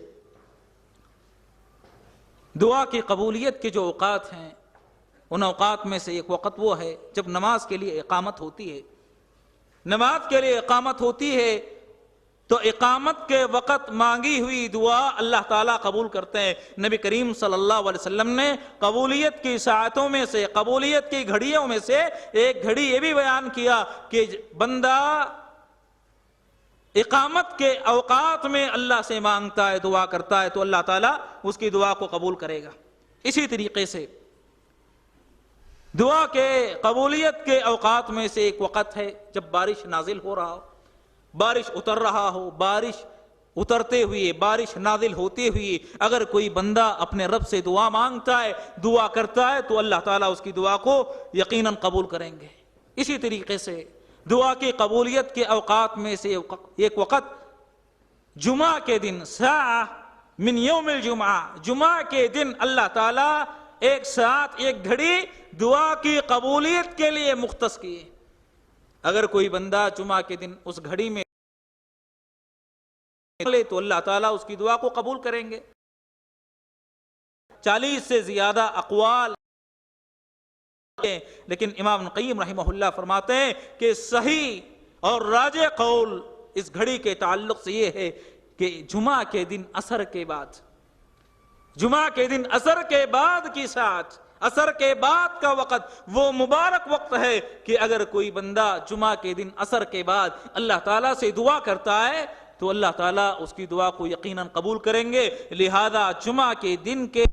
دعا کی قبولیت کے جو اوقات ہیں، ان اوقات میں سے ایک وقت وہ ہے جب نماز کے لیے اقامت ہوتی ہے۔ نماز کے لیے اقامت ہوتی ہے تو اقامت کے وقت مانگی ہوئی دعا اللہ تعالیٰ قبول کرتے ہیں۔ نبی کریم صلی اللہ علیہ وسلم نے قبولیت کی ساعتوں میں سے، قبولیت کی گھڑیوں میں سے ایک گھڑی یہ بھی بیان کیا کہ بندہ اقامت کے اوقات میں اللہ سے مانگتا ہے، دعا کرتا ہے تو اللہ تعالیٰ اس کی دعا کو قبول کرے گا۔ اسی طریقے سے دعا کے قبولیت کے اوقات میں سے ایک وقت ہے جب بارش نازل ہو رہا ہو، بارش اتر رہا ہو، بارش اترتے ہوئے، بارش نازل ہوتے ہوئے اگر کوئی بندہ اپنے رب سے دعا مانگتا ہے، دعا کرتا ہے تو اللہ تعالیٰ اس کی دعا کو یقیناً قبول کریں گے۔ اسی طریقے سے دعا کی قبولیت کے اوقات میں سے ایک وقت جمعہ کے دن، ساعہ من یوم الجمعہ، جمعہ کے دن اللہ تعالیٰ ایک ساعت، ایک گھڑی دعا کی قبولیت کے لیے مختص کیے۔ اگر کوئی بندہ جمعہ کے دن اس گھڑی میں تو اللہ تعالیٰ اس کی دعا کو قبول کریں گے۔ 40 سے زیادہ اقوال، لیکن امام ابن قیم رحمہ اللہ فرماتے ہیں کہ صحیح اور راجح قول اس گھڑی کے تعلق سے یہ ہے کہ جمعہ کے دن عصر کے بعد، جمعہ کے دن عصر کے بعد کی ساعت، عصر کے بعد کا وقت وہ مبارک وقت ہے کہ اگر کوئی بندہ جمعہ کے دن عصر کے بعد اللہ تعالیٰ سے دعا کرتا ہے تو اللہ تعالیٰ اس کی دعا کو یقیناً قبول کریں گے۔ لہذا جمعہ کے دن کے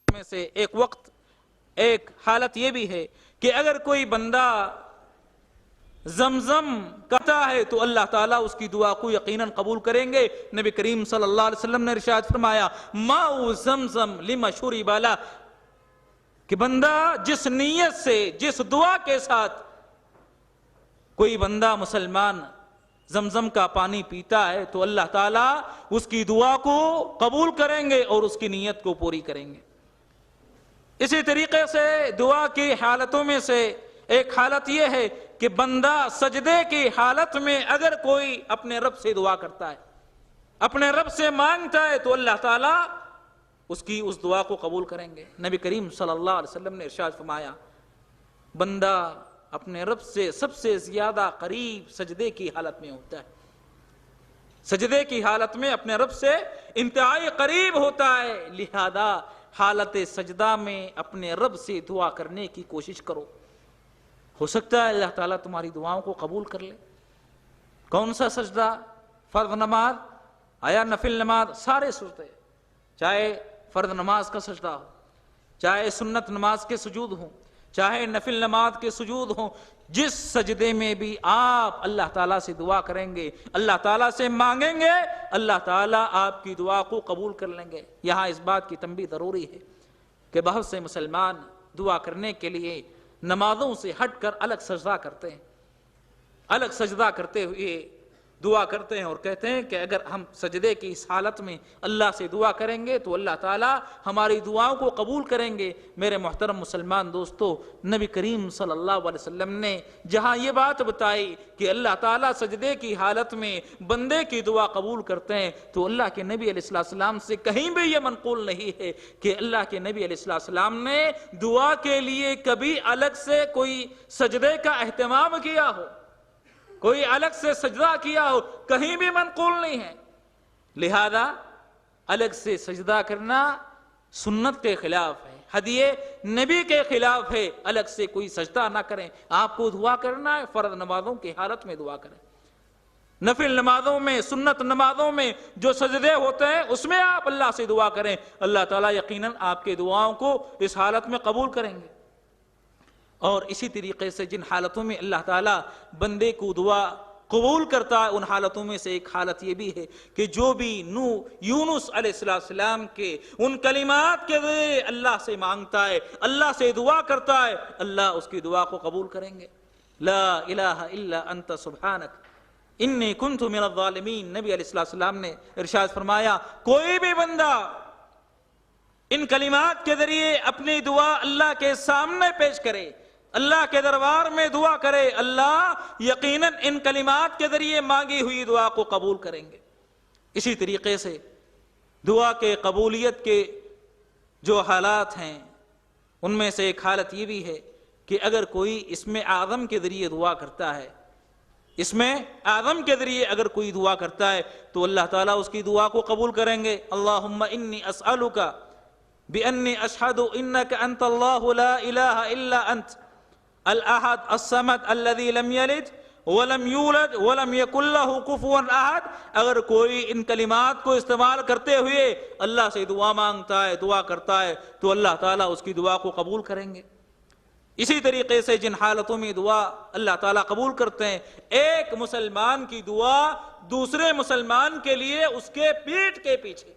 میں سے ایک وقت، ایک حالت یہ بھی ہے کہ اگر کوئی بندہ زمزم کرتا ہے تو اللہ تعالیٰ اس کی دعا کو یقیناً قبول کریں گے۔ نبی کریم صلی اللہ علیہ وسلم نے ارشاد فرمایا، ماء زمزم لما شرب لہ، کہ بندہ جس نیت سے، جس دعا کے ساتھ کوئی بندہ مسلمان زمزم کا پانی پیتا ہے تو اللہ تعالیٰ اس کی دعا کو قبول کریں گے اور اس کی نیت کو پوری کریں گے۔ اسی طریقے سے دعا کی حالتوں میں سے ایک حالت یہ ہے کہ بندہ سجدے کی حالت میں اگر کوئی اپنے رب سے دعا کرتا ہے، اپنے رب سے مانگتا ہے تو اللہ تعالیٰ اس کی اس دعا کو قبول کریں گے۔ نبی کریم صلی اللہ علیہ وسلم نے ارشاد فرمایا، بندہ اپنے رب سے سب سے زیادہ قریب سجدے کی حالت میں ہوتا ہے، سجدے کی حالت میں اپنے رب سے انتہائی قریب ہوتا ہے۔ لہذا حالت سجدہ میں اپنے رب سے دعا کرنے کی کوشش کرو، ہو سکتا ہے اللہ تعالیٰ تمہاری دعاؤں کو قبول کر لے۔ کون سا سجدہ؟ فرض نماز آیا نفل نماز، سارے سجدے، چاہے فرض نماز کا سجدہ ہو، چاہے سنت نماز کے سجود ہوں، چاہے نفل نماز کے سجود ہوں، جس سجدے میں بھی آپ اللہ تعالیٰ سے دعا کریں گے، اللہ تعالیٰ سے مانگیں گے، اللہ تعالیٰ آپ کی دعا کو قبول کر لیں گے۔ یہاں اس بات کی تنبیہ ضروری ہے کہ بہت سے مسلمان دعا کرنے کے لیے نمازوں سے ہٹ کر الگ سجدہ کرتے ہیں، الگ سجدہ کرتے ہوئے دعا کرتے ہیں اور کہتے ہیں کہ اگر ہم سجدے کی اس حالت میں اللہ سے دعا کریں گے تو اللہ تعالیٰ ہماری دعاؤں کو قبول کریں گے۔ میرے محترم مسلمان دوستو، نبی کریم صلی اللہ علیہ وسلم نے جہاں یہ بات بتائی کہ اللہ تعالیٰ سجدے کی حالت میں بندے کی دعا قبول کرتے ہیں، تو اللہ کے نبی علیہ السلام سے کہیں بھی یہ منقول نہیں ہے کہ اللہ کے نبی علیہ السلام نے دعا کے لیے کبھی الگ سے کوئی سجدے کا اہتمام کیا ہو، کوئی الگ سے سجدہ کیا ہو، کہیں بھی منقول نہیں ہے۔ لہذا الگ سے سجدہ کرنا سنت کے خلاف ہے، ہدی نبی کے خلاف ہے۔ الگ سے کوئی سجدہ نہ کریں۔ آپ کو دعا کرنا ہے، فرض نمازوں کی حالت میں دعا کریں، نفل نمازوں میں، سنت نمازوں میں جو سجدے ہوتے ہیں اس میں آپ اللہ سے دعا کریں، اللہ تعالیٰ یقیناً آپ کے دعاؤں کو اس حالت میں قبول کریں گے۔ اور اسی طریقے سے جن حالتوں میں اللہ تعالیٰ بندے کو دعا قبول کرتا ہے، ان حالتوں میں سے ایک حالت یہ بھی ہے کہ جو بھی یونس علیہ السلام کے ان کلمات کے ذریعے اللہ سے مانگتا ہے، اللہ سے دعا کرتا ہے، اللہ اس کی دعا کو قبول کریں گے۔ لا الہ الا انت سبحانک انی کنت من الظالمین، نبی علیہ السلام نے ارشاد فرمایا کوئی بھی بندہ ان کلمات کے ذریعے اپنی دعا اللہ کے سامنے پیش کرے، اللہ کے دربار میں دعا کرے، اللہ یقیناً ان کلمات کے ذریعے مانگی ہوئی دعا کو قبول کریں گے۔ اسی طریقے سے دعا کے قبولیت کے جو حالات ہیں ان میں سے ایک حالت یہ بھی ہے کہ اگر کوئی اسم اعظم کے ذریعے دعا کرتا ہے، اسم اعظم کے ذریعے اگر کوئی دعا کرتا ہے تو اللہ تعالیٰ اس کی دعا کو قبول کریں گے۔ اللہم انی اسألک بأنی اشہد انک انت اللہ لا الہ الا انت الاحد الصمد الذي لم يلد ولم يولد ولم يكن له كفوا احد۔ اگر کوئی ان کلمات کو استعمال کرتے ہوئے اللہ سے دعا مانگتا ہے، دعا کرتا ہے، تو اللہ تعالیٰ اس کی دعا کو قبول کریں گے۔ اسی طریقے سے جن حالتوں میں دعا اللہ تعالیٰ قبول کرتے ہیں، ایک مسلمان کی دعا دوسرے مسلمان کے لیے اس کے پیٹھ کے پیچھے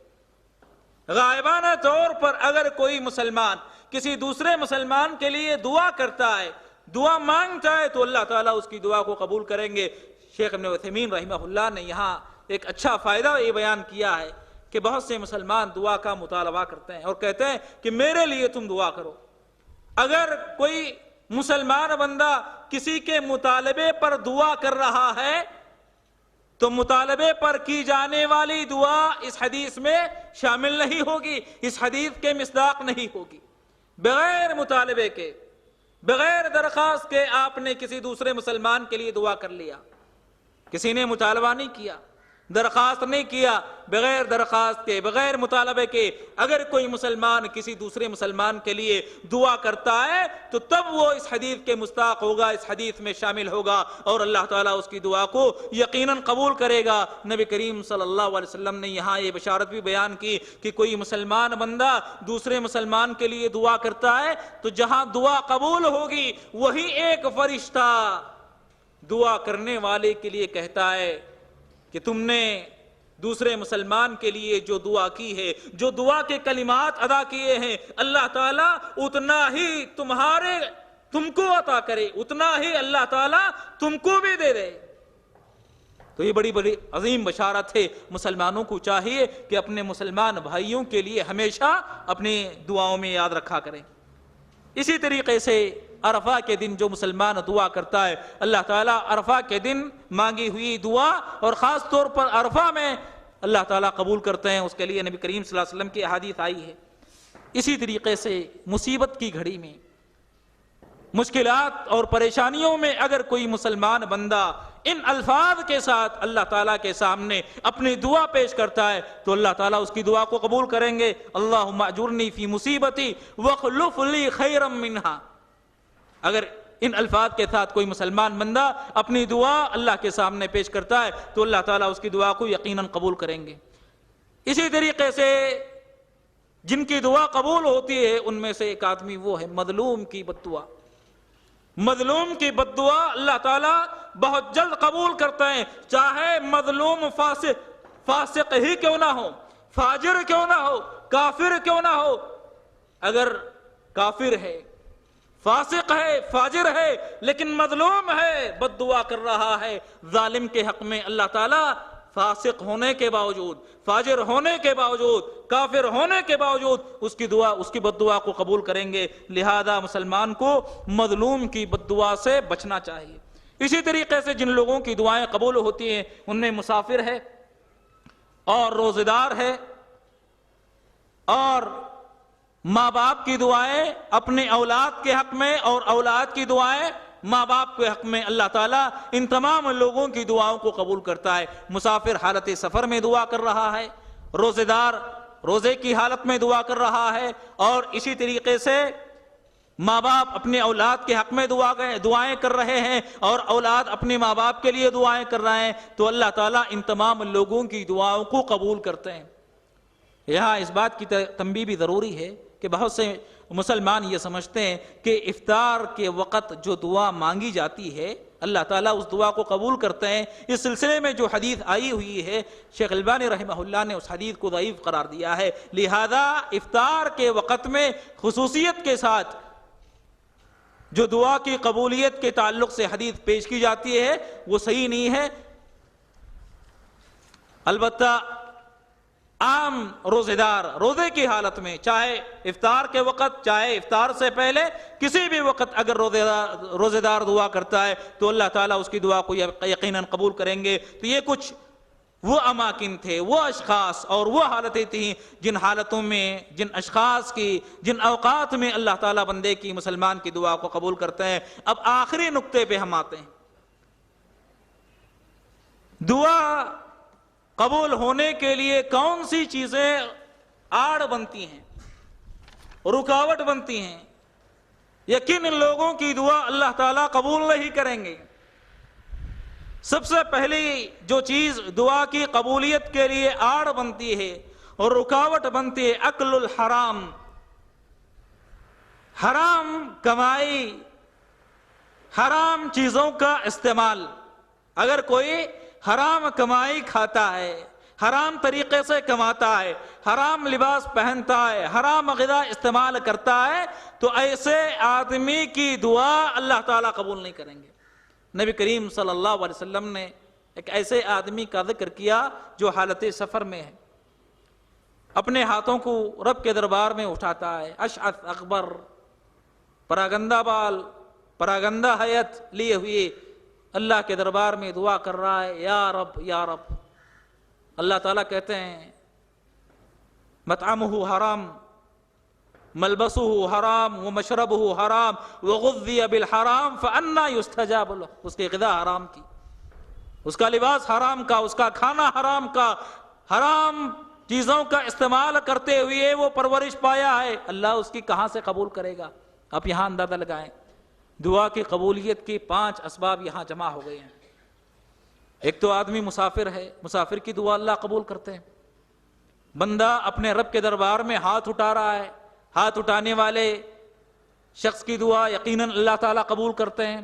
غائبانہ طور پر اگر کوئی مسلمان کسی دوسرے مسلمان کے لیے دعا کرتا ہے، دعا مانگتا ہے، تو اللہ تعالیٰ اس کی دعا کو قبول کریں گے۔ شیخ ابن عثیمین رحمہ اللہ نے یہاں ایک اچھا فائدہ یہ بیان کیا ہے کہ بہت سے مسلمان دعا کا مطالبہ کرتے ہیں اور کہتے ہیں کہ میرے لیے تم دعا کرو۔ اگر کوئی مسلمان بندہ کسی کے مطالبے پر دعا کر رہا ہے تو مطالبے پر کی جانے والی دعا اس حدیث میں شامل نہیں ہوگی، اس حدیث کے مصداق نہیں ہوگی۔ بغیر مطالبے کے، بغیر درخواست کے آپ نے کسی دوسرے مسلمان کے لیے دعا کر لیا، کسی نے مطالبہ نہیں کیا، درخواست نہیں کیا، بغیر درخواست کے، بغیر مطالبے کے اگر کوئی مسلمان کسی دوسرے مسلمان کے لیے دعا کرتا ہے تو تب وہ اس حدیث کے مستحق ہوگا، اس حدیث میں شامل ہوگا اور اللہ تعالیٰ اس کی دعا کو یقیناً قبول کرے گا۔ نبی کریم صلی اللہ علیہ وسلم نے یہاں یہ بشارت بھی بیان کی کہ کوئی مسلمان بندہ دوسرے مسلمان کے لیے دعا کرتا ہے تو جہاں دعا قبول ہوگی وہی ایک فرشتہ دعا کرنے والے کے لیے کہتا ہے کہ تم نے دوسرے مسلمان کے لیے جو دعا کی ہے، جو دعا کے کلمات ادا کیے ہیں، اللہ تعالیٰ اتنا ہی تم کو عطا کرے، اتنا ہی اللہ تعالیٰ تم کو بھی دے دے۔ تو یہ بڑی بڑی عظیم بشارت ہے۔ مسلمانوں کو چاہیے کہ اپنے مسلمان بھائیوں کے لیے ہمیشہ اپنی دعاؤں میں یاد رکھا کریں۔ اسی طریقے سے عرفہ کے دن جو مسلمان دعا کرتا ہے، اللہ تعالیٰ عرفہ کے دن مانگی ہوئی دعا اور خاص طور پر عرفہ میں اللہ تعالیٰ قبول کرتے ہیں۔ اس کے لیے نبی کریم صلی اللہ علیہ وسلم کی احادیث آئی ہے۔ اسی طریقے سے مصیبت کی گھڑی میں، مشکلات اور پریشانیوں میں اگر کوئی مسلمان بندہ ان الفاظ کے ساتھ اللہ تعالیٰ کے سامنے اپنی دعا پیش کرتا ہے تو اللہ تعالیٰ اس کی دعا کو قبول کریں گے۔ اللہم اجرنی فی مصیبتی واخلف لی خیرا منہا۔ اگر ان الفاظ کے ساتھ کوئی مسلمان بندہ اپنی دعا اللہ کے سامنے پیش کرتا ہے تو اللہ تعالیٰ اس کی دعا کو یقیناً قبول کریں گے۔ اسی طریقے سے جن کی دعا قبول ہوتی ہے ان میں سے ایک آدمی وہ ہے مظلوم کی بد دعا۔ مظلوم کی بد دعا اللہ تعالیٰ بہت جلد قبول کرتے ہیں، چاہے مظلوم فاسق ہی کیوں نہ ہو، فاجر کیوں نہ ہو، کافر کیوں نہ ہو۔ اگر کافر ہے، فاسق ہے، فاجر ہے، لیکن مظلوم ہے، بد دعا کر رہا ہے ظالم کے حق میں، اللہ تعالیٰ فاسق ہونے کے باوجود، فاجر ہونے کے باوجود، کافر ہونے کے باوجود اس کی دعا، اس کی بد دعا کو قبول کریں گے۔ لہذا مسلمان کو مظلوم کی بد دعا سے بچنا چاہیے۔ اسی طریقے سے جن لوگوں کی دعائیں قبول ہوتی ہیں ان میں مسافر ہے اور روزہ دار ہے، اور ماں باپ کی دعائیں اپنے اولاد کے حق میں، اور اولاد کی دعائیں ماں باپ کے حق میں، اللہ تعالیٰ ان تمام لوگوں کی دعاؤں کو قبول کرتا ہے۔ مسافر حالت سفر میں دعا کر رہا ہے، روزہ دار روزے کی حالت میں دعا کر رہا ہے، اور اسی طریقے سے ماں باپ اپنے اولاد کے حق میں دعائیں کر رہے ہیں، اور اولاد اپنے ماں باپ کے لیے دعائیں کر رہے ہیں، تو اللہ تعالیٰ ان تمام لوگوں کی دعاؤں کو قبول کرتے ہیں۔ یہاں اس بات کی تنبیہ بھی ضروری ہے کہ بہت سے مسلمان یہ سمجھتے ہیں کہ افطار کے وقت جو دعا مانگی جاتی ہے اللہ تعالیٰ اس دعا کو قبول کرتے ہیں۔ اس سلسلے میں جو حدیث آئی ہوئی ہے شیخ البانی رحمہ اللہ نے اس حدیث کو ضعیف قرار دیا ہے، لہذا افطار کے وقت میں خصوصیت کے ساتھ جو دعا کی قبولیت کے تعلق سے حدیث پیش کی جاتی ہے وہ صحیح نہیں ہے۔ البتہ عام روزے دار روزے کی حالت میں، چاہے افطار کے وقت چاہے افطار سے پہلے، کسی بھی وقت اگر روزے دار دعا کرتا ہے تو اللہ تعالیٰ اس کی دعا کو یقیناً قبول کریں گے۔ تو یہ کچھ وہ اماکن تھے، وہ اشخاص اور وہ حالتیں تھیں جن حالتوں میں، جن اشخاص کی، جن اوقات میں اللہ تعالیٰ بندے کی، مسلمان کی دعا کو قبول کرتے ہیں۔ اب آخری نقطے پہ ہم آتے ہیں۔ دعا قبول ہونے کے لیے کون سی چیزیں آڑ بنتی ہیں، رکاوٹ بنتی ہیں، یا کن لوگوں کی دعا اللہ تعالیٰ قبول نہیں کریں گے؟ سب سے پہلی جو چیز دعا کی قبولیت کے لیے آڑ بنتی ہے اور رکاوٹ بنتی ہے، اکل الحرام، حرام کمائی، حرام چیزوں کا استعمال۔ اگر کوئی حرام کمائی کھاتا ہے، حرام طریقے سے کماتا ہے، حرام لباس پہنتا ہے، حرام غذا استعمال کرتا ہے، تو ایسے آدمی کی دعا اللہ تعالیٰ قبول نہیں کریں گے۔ نبی کریم صلی اللہ علیہ وسلم نے ایک ایسے آدمی کا ذکر کیا جو حالت سفر میں ہے، اپنے ہاتھوں کو رب کے دربار میں اٹھاتا ہے، اشعث اکبر، پراگندہ بال، پراگندہ حیت لیے ہوئے اللہ کے دربار میں دعا کر رہا ہے، یا رب یا رب۔ اللہ تعالیٰ کہتے ہیں مطعمہ حرام، ملبسہ حرام، ومشربہ حرام، وغذی بالحرام فانا یستجاب لہ۔ اس کی غذا حرام کی، اس کا لباس حرام کا، اس کا کھانا حرام کا، حرام چیزوں کا استعمال کرتے ہوئے وہ پرورش پایا ہے، اللہ اس کی کہاں سے قبول کرے گا؟ آپ یہاں اندازہ لگائیں، دعا کی قبولیت کی 5 اسباب یہاں جمع ہو گئے ہیں۔ ایک تو آدمی مسافر ہے، مسافر کی دعا اللہ قبول کرتے ہیں۔ بندہ اپنے رب کے دربار میں ہاتھ اٹھا رہا ہے، ہاتھ اٹھانے والے شخص کی دعا یقیناً اللہ تعالیٰ قبول کرتے ہیں۔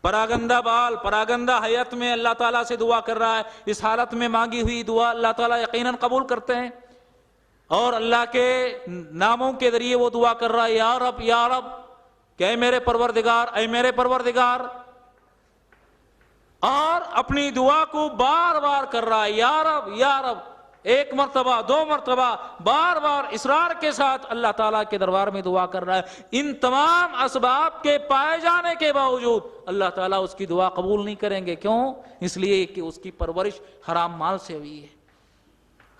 پراگندہ بال، پراگندہ حیت میں اللہ تعالیٰ سے دعا کر رہا ہے، اس حالت میں مانگی ہوئی دعا اللہ تعالیٰ یقیناً قبول کرتے ہیں۔ اور اللہ کے ناموں کے ذریعے وہ دعا کر رہا ہے، یا رب یا رب، کہ اے میرے پروردگار، اے میرے پروردگار، اور اپنی دعا کو بار بار کر رہا ہے، یا رب یا رب، 1 مرتبہ 2 مرتبہ، بار بار اصرار کے ساتھ اللہ تعالیٰ کے دربار میں دعا کر رہا ہے۔ ان تمام اسباب کے پائے جانے کے باوجود اللہ تعالیٰ اس کی دعا قبول نہیں کریں گے۔ کیوں؟ اس لیے کہ اس کی پرورش حرام مال سے ہوئی ہے،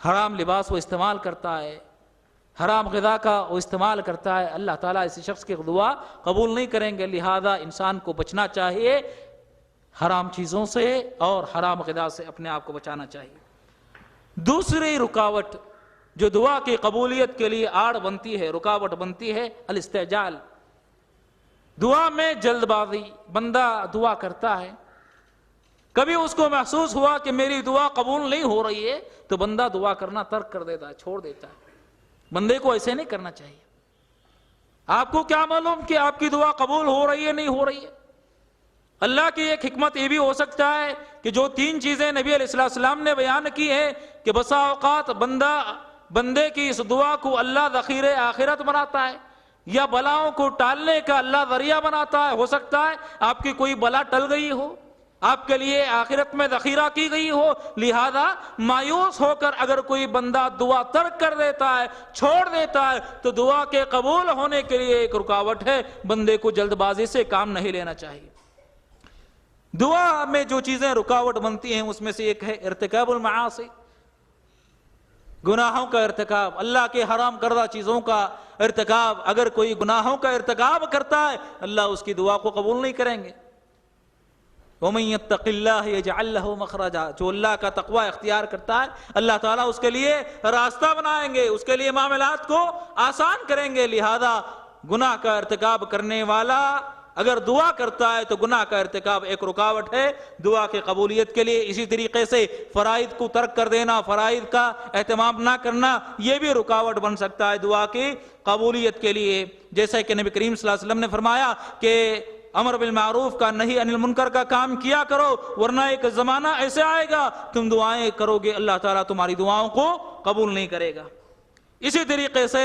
حرام لباس وہ استعمال کرتا ہے، حرام غذا کا وہ استعمال کرتا ہے۔ اللہ تعالیٰ اسی شخص کی دعا قبول نہیں کریں گے، لہذا انسان کو بچنا چاہیے حرام چیزوں سے اور حرام غذا سے، اپنے آپ کو بچانا چاہیے۔ دوسری رکاوٹ جو دعا کی قبولیت کے لیے آڑ بنتی ہے، رکاوٹ بنتی ہے، الاستعجال، دعا میں جلد بازی۔ بندہ دعا کرتا ہے، کبھی اس کو محسوس ہوا کہ میری دعا قبول نہیں ہو رہی ہے تو بندہ دعا کرنا ترک کر دیتا ہے، چھوڑ دیتا ہے۔ بندے کو ایسے نہیں کرنا چاہیے۔ آپ کو کیا معلوم کہ آپ کی دعا قبول ہو رہی ہے نہیں ہو رہی ہے؟ اللہ کی ایک حکمت یہ بھی ہو سکتا ہے کہ جو 3 چیزیں نبی علیہ السلام نے بیان کی ہے کہ بسا اوقات بندے کی اس دعا کو اللہ ذخیرہ آخرت بناتا ہے۔ یا بلاؤں کو ٹالنے کا اللہ ذریعہ بناتا ہے. ہو سکتا ہے آپ کی کوئی بلا ٹل گئی ہو، آپ کے لیے آخرت میں ذخیرہ کی گئی ہو، لہذا مایوس ہو کر اگر کوئی بندہ دعا ترک کر دیتا ہے، چھوڑ دیتا ہے، تو دعا کے قبول ہونے کے لیے ایک رکاوٹ ہے. بندے کو جلد بازی سے کام نہیں لینا چاہیے. دعا میں جو چیزیں رکاوٹ بنتی ہیں اس میں سے ایک ہے ارتکاب المعاصی، گناہوں کا ارتکاب، اللہ کے حرام کردہ چیزوں کا ارتکاب. اگر کوئی گناہوں کا ارتکاب کرتا ہے اللہ اس کی دعا کو قبول نہیں کریں گے. وَمَن يَتَّقِ اللَّهَ يَجْعَل لَّهُ مَخْرَجًا، جو اللہ کا تقوی اختیار کرتا ہے اللہ تعالیٰ اس کے لیے راستہ بنائیں گے، اس کے لیے معاملات کو آسان کریں گے. لہذا گناہ کا ارتکاب کرنے والا اگر دعا کرتا ہے تو گناہ کا ارتکاب ایک رکاوٹ ہے دعا کی قبولیت کے لیے. اسی طریقے سے فرائض کو ترک کر دینا، فرائض کا اہتمام نہ کرنا، یہ بھی رکاوٹ بن سکتا ہے دعا کی قبولیت کے لیے. جیسا کہ نبی کریم صلی اللہ علیہ وسلم نے فرمایا کہ امر بالمعروف کا نہی عن المنکر کا کام کیا کرو، ورنہ ایک زمانہ ایسے آئے گا تم دعائیں کرو گے اللہ تعالیٰ تمہاری دعاؤں کو قبول نہیں کرے گا. اسی طریقے سے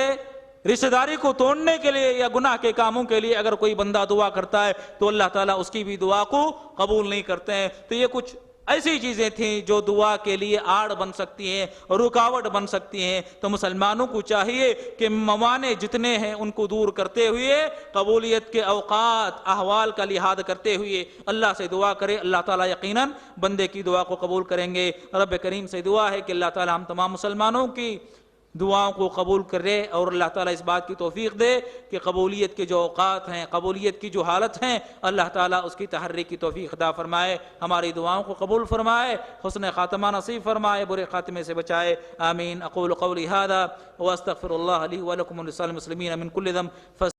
رشتہ داری کو توڑنے کے لیے یا گناہ کے کاموں کے لیے اگر کوئی بندہ دعا کرتا ہے تو اللہ تعالیٰ اس کی بھی دعا کو قبول نہیں کرتے ہیں. تو یہ کچھ ایسی چیزیں تھیں جو دعا کے لیے آڑ بن سکتی ہیں، رکاوٹ بن سکتی ہیں. تو مسلمانوں کو چاہیے کہ موانع جتنے ہیں ان کو دور کرتے ہوئے، قبولیت کے اوقات احوال کا لحاظ کرتے ہوئے اللہ سے دعا کرے. اللہ تعالیٰ یقیناً بندے کی دعا کو قبول کریں گے. رب کریم سے دعا ہے کہ اللہ تعالیٰ ہم تمام مسلمانوں کی دعاؤں کو قبول کرے اور اللہ تعالیٰ اس بات کی توفیق دے کہ قبولیت کے جو اوقات ہیں، قبولیت کی جو حالت ہیں، اللہ تعالیٰ اس کی تحری کی توفیق عطا فرمائے، ہماری دعاؤں کو قبول فرمائے، حسن خاتمہ نصیب فرمائے، برے خاتمے سے بچائے. آمین. اقول قولی ھذا واستغفر اللہ لی ولکم ولسائر المسلمین من کل ذنب